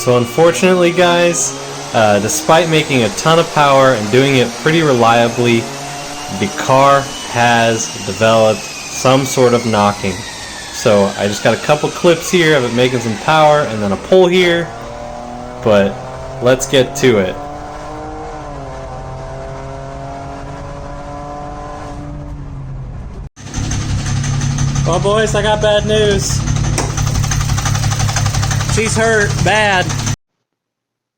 So unfortunately, guys, despite making a ton of power and doing it pretty reliably, the car has developed some sort of knocking. So I just got a couple clips here of it making some power and then a pull here, but let's get to it. Well, boys, I got bad news. She's hurt bad.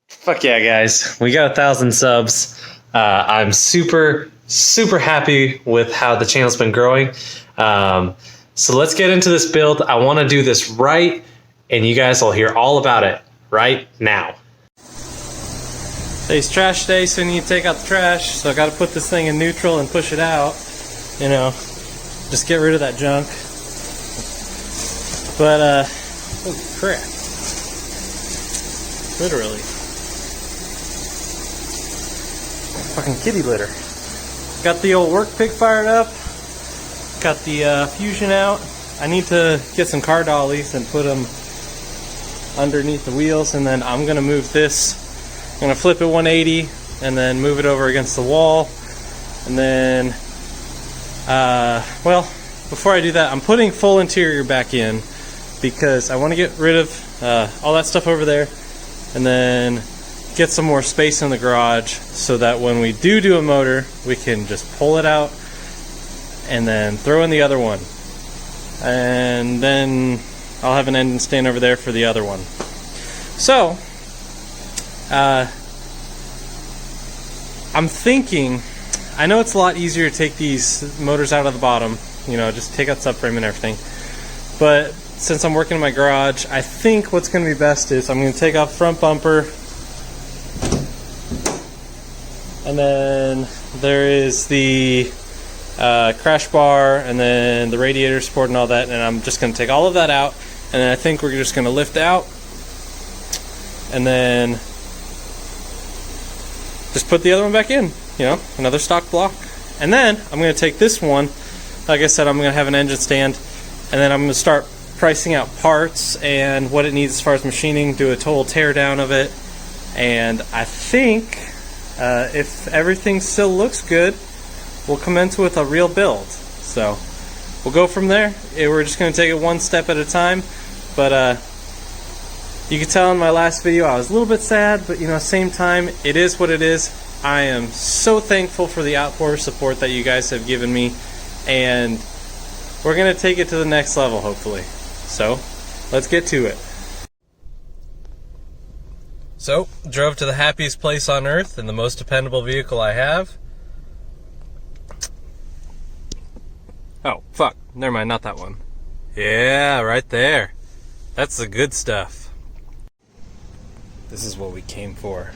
Fuck yeah, guys. We got 1,000 subs. I'm super happy with how the channel's been growing. So let's get into this build. I want to do this right, and you guys will hear all about it right now. Today's trash day, so you need to take out the trash. So I got to put this thing in neutral and push it out. You know, just get rid of that junk. But, holy crap. Literally. Fucking kitty litter. Got the old work pig fired up. Got the Fusion out. I need to get some car dollies and put them underneath the wheels, and then I'm gonna move this. I'm gonna flip it 180 and then move it over against the wall. And then, well, before I do that, I'm putting full interior back in because I want to get rid of all that stuff over there, and then get some more space in the garage so that when we do a motor, we can just pull it out and then throw in the other one. And then I'll have an engine stand over there for the other one. So, I'm thinking, I know it's a lot easier to take these motors out of the bottom, you know, just take out subframe and everything. But since I'm working in my garage, I think what's going to be best is I'm going to take off front bumper, and then there is the crash bar, and then the radiator support and all that, and I'm just going to take all of that out, and then I think we're just going to lift out and then just put the other one back in, you know, another stock block. And then I'm going to take this one, like I said, I'm going to have an engine stand, and then I'm going to start pricing out parts and what it needs as far as machining, do a total tear down of it, and I think if everything still looks good, we'll commence with a real build. So we'll go from there. We're just going to take it one step at a time, but you can tell in my last video I was a little bit sad, but you know, same time, it is what it is. I am so thankful for the outpour support that you guys have given me, and we're going to take it to the next level, hopefully. So, let's get to it. So, drove to the happiest place on earth and the most dependable vehicle I have. Oh, fuck. Never mind, not that one. Yeah, right there. That's the good stuff. This is what we came for.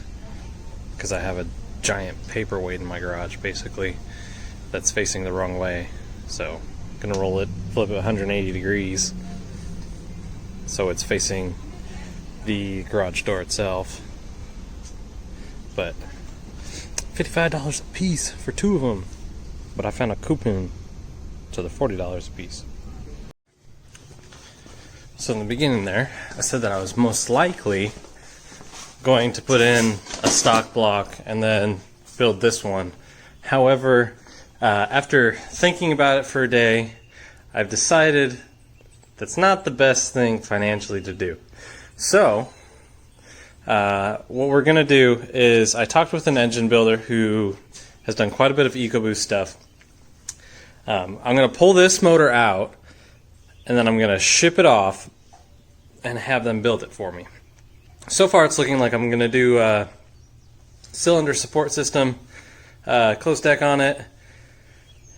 Because I have a giant paperweight in my garage, basically, that's facing the wrong way. So, I'm gonna roll it, flip it 180 degrees. So it's facing the garage door itself. But $55 a piece for two of them. But I found a coupon, so they're $40 a piece. So in the beginning there, I said that I was most likely going to put in a stock block and then build this one. However, after thinking about it for a day, I've decided that's not the best thing financially to do. So, what we're going to do is, I talked with an engine builder who has done quite a bit of EcoBoost stuff. I'm going to pull this motor out, and then I'm going to ship it off and have them build it for me. So far it's looking like I'm going to do a cylinder support system, closed deck on it,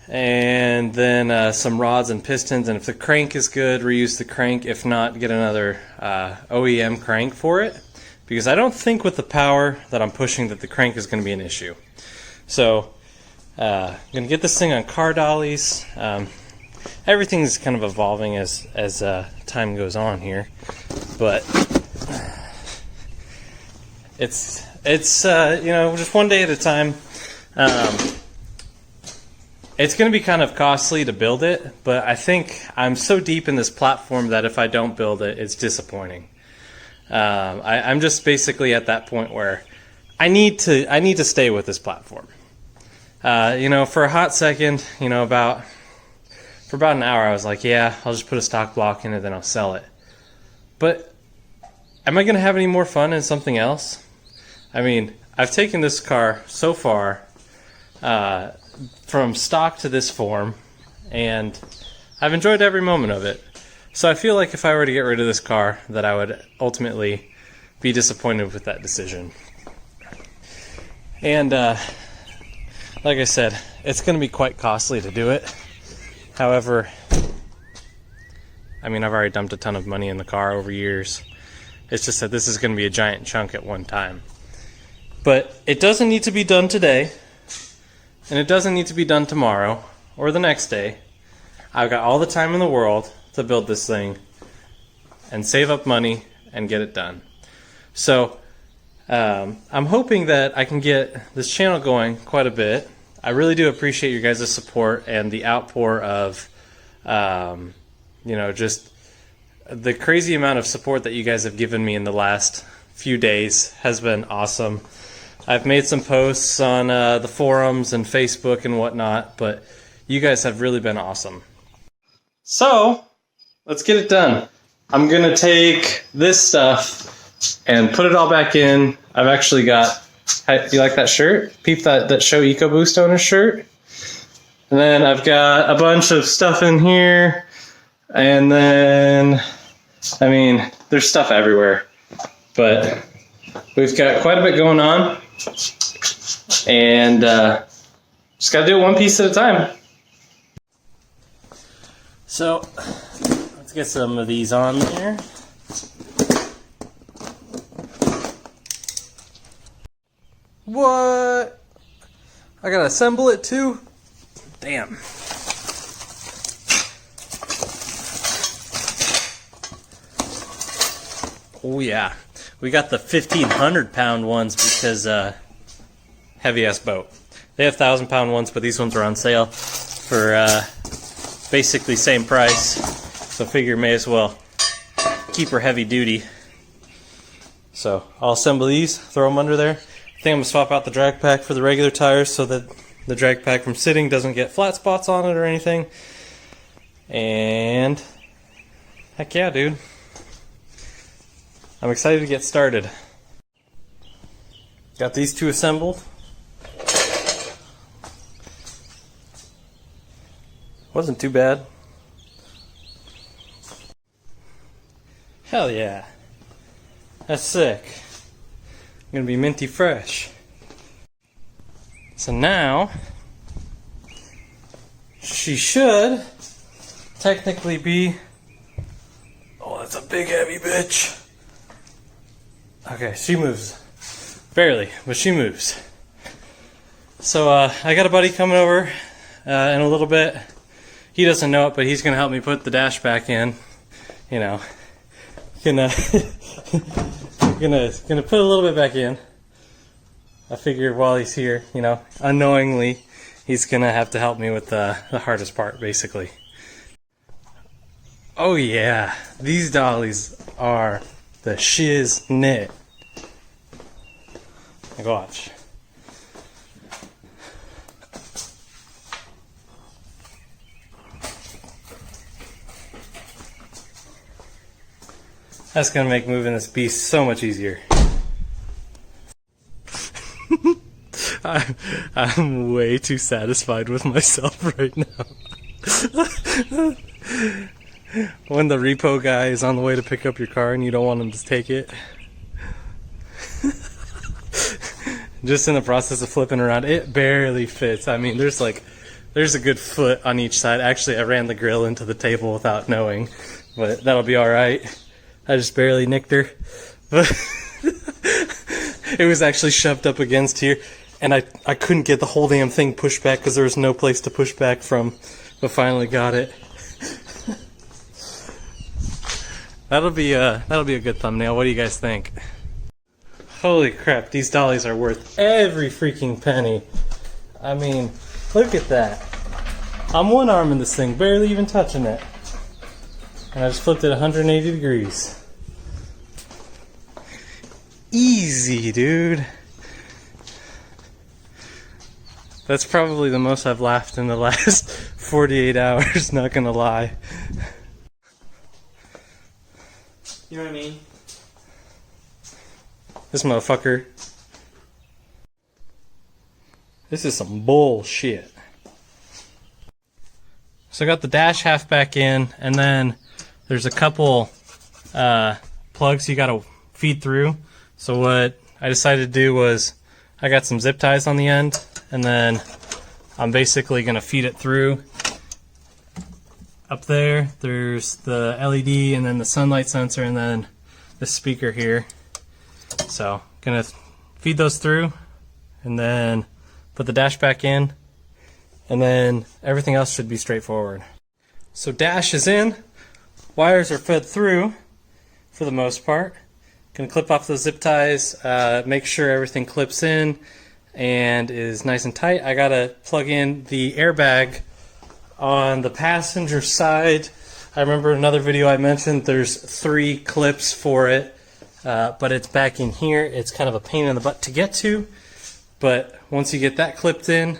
and then some rods and pistons, and if the crank is good, reuse the crank. If not, get another OEM crank for it, because I don't think with the power that I'm pushing that the crank is going to be an issue. So I'm going to get this thing on car dollies. Everything's kind of evolving as time goes on here, but it's you know, just one day at a time. It's going to be kind of costly to build it, but I think I'm so deep in this platform that if I don't build it, it's disappointing. I'm just basically at that point where I need to stay with this platform. For a hot second, for about an hour, I was like, yeah, I'll just put a stock block in it, then I'll sell it. But am I going to have any more fun in something else? I mean, I've taken this car so far from stock to this form, and I've enjoyed every moment of it. So I feel like if I were to get rid of this car, that I would ultimately be disappointed with that decision. And like I said, it's going to be quite costly to do it. However, I mean, I've already dumped a ton of money in the car over years. It's just that this is going to be a giant chunk at one time. But it doesn't need to be done today, and it doesn't need to be done tomorrow or the next day. I've got all the time in the world to build this thing and save up money and get it done. So I'm hoping that I can get this channel going quite a bit. I really do appreciate your guys' support and the outpour of, just the crazy amount of support that you guys have given me in the last few days has been awesome. I've made some posts on the forums and Facebook and whatnot, but you guys have really been awesome. So, let's get it done. I'm going to take this stuff and put it all back in. I've actually got, do you like that shirt? Peep that Show EcoBoost owner shirt. And then I've got a bunch of stuff in here. And then, I mean, there's stuff everywhere. But we've got quite a bit going on. And just got to do it one piece at a time. So, let's get some of these on there. What? I gotta assemble it too? Damn. Oh yeah. We got the 1,500-pound ones because heavy-ass boat. They have 1,000-pound ones, but these ones are on sale for basically same price. So figure may as well keep her heavy duty. So I'll assemble these, throw them under there. I think I'm going to swap out the drag pack for the regular tires so that the drag pack from sitting doesn't get flat spots on it or anything. And heck yeah, dude. I'm excited to get started. Got these two assembled. Wasn't too bad. Hell yeah. That's sick. Gonna be minty fresh. So now, she should technically be, oh, that's a big heavy bitch. Okay, she moves. Barely, but she moves. So I got a buddy coming over in a little bit. He doesn't know it, but he's gonna help me put the dash back in. You know, gonna put a little bit back in. I figure while he's here, you know, unknowingly, he's gonna have to help me with the hardest part, basically. Oh yeah, these dollies are the shiznit. Like, watch. That's gonna make moving this beast so much easier. I'm way too satisfied with myself right now. When the repo guy is on the way to pick up your car and you don't want him to take it. Just in the process of flipping around, it barely fits. I mean, there's a good foot on each side. Actually, I ran the grill into the table without knowing, but that'll be alright. I just barely nicked her. But it was actually shoved up against here, and I couldn't get the whole damn thing pushed back because there was no place to push back from, but finally got it. That'll be a good thumbnail. What do you guys think? Holy crap, these dollies are worth every freaking penny. I mean, look at that. I'm one arming this thing, barely even touching it. And I just flipped it 180 degrees. Easy, dude. That's probably the most I've laughed in the last 48 hours, not gonna lie. You know what I mean? This motherfucker. This is some bullshit. So I got the dash half back in, and then there's a couple plugs you gotta feed through. So what I decided to do was I got some zip ties on the end, and then I'm basically gonna feed it through. Up there, there's the LED, and then the sunlight sensor, and then the speaker here. So gonna feed those through, and then put the dash back in, and then everything else should be straightforward. So dash is in, wires are fed through for the most part. Gonna clip off those zip ties, make sure everything clips in and is nice and tight. I gotta plug in the airbag on the passenger side. I remember another video I mentioned there's 3 clips for it, but it's back in here. It's kind of a pain in the butt to get to, but once you get that clipped in,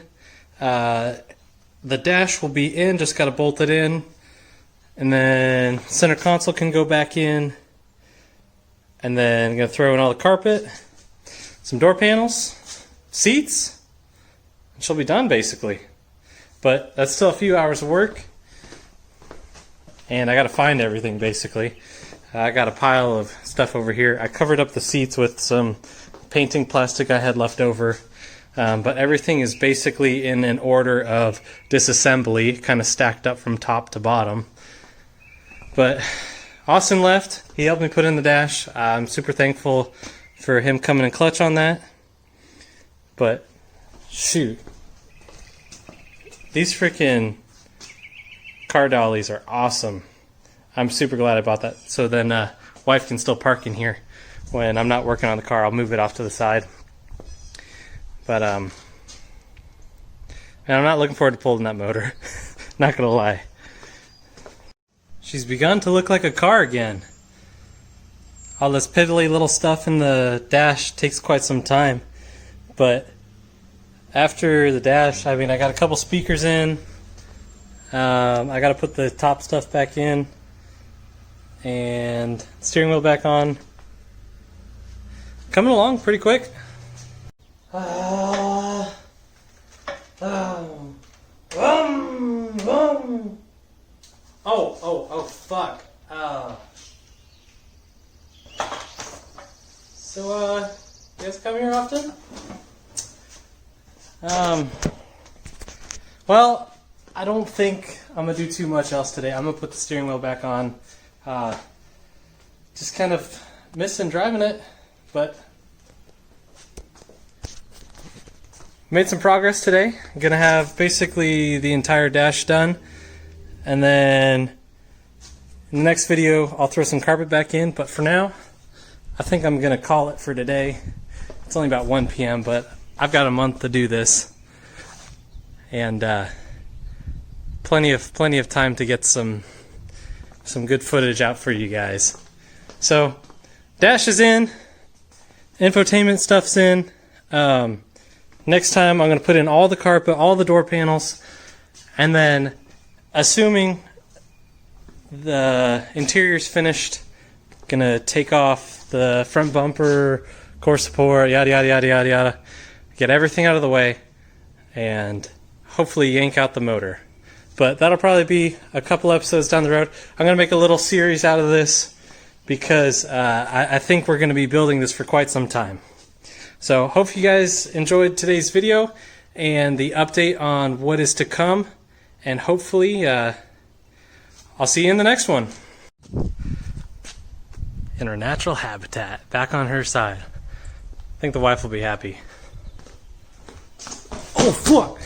the dash will be in, just gotta bolt it in, and then center console can go back in, and then I'm gonna throw in all the carpet, some door panels, seats, and she'll be done basically. But that's still a few hours of work, and I gotta find everything basically. I got a pile of stuff over here. I covered up the seats with some painting plastic I had left over, but everything is basically in an order of disassembly, kind of stacked up from top to bottom. But Austin left. He helped me put in the dash. I'm super thankful for him coming in clutch on that. But shoot, these freaking car dollies are awesome. I'm super glad I bought that. So then wife can still park in here when I'm not working on the car. I'll move it off to the side. But man, I'm not looking forward to pulling that motor. Not gonna lie. She's begun to look like a car again. All this piddly little stuff in the dash takes quite some time. But after the dash, I mean, I got a couple speakers in. I got to put the top stuff back in. And steering wheel back on. Coming along pretty quick. Oh, fuck. So, you guys come here often? Well, I don't think I'm gonna do too much else today. I'm gonna put the steering wheel back on. Just kind of missing driving it, but made some progress today. I'm gonna have basically the entire dash done, and then in the next video I'll throw some carpet back in, but for now I think I'm gonna call it for today. It's only about 1 p.m. but I've got a month to do this, and plenty of time to get some good footage out for you guys. So dash is in, infotainment stuff's in. Next time I'm going to put in all the carpet, all the door panels, and then assuming the interior's finished, going to take off the front bumper, core support, yada yada yada yada yada, get everything out of the way, and hopefully yank out the motor. But that'll probably be a couple episodes down the road. I'm going to make a little series out of this because I think we're going to be building this for quite some time. So hope you guys enjoyed today's video and the update on what is to come, and hopefully I'll see you in the next one. In her natural habitat, back on her side. I think the wife will be happy. Oh fuck!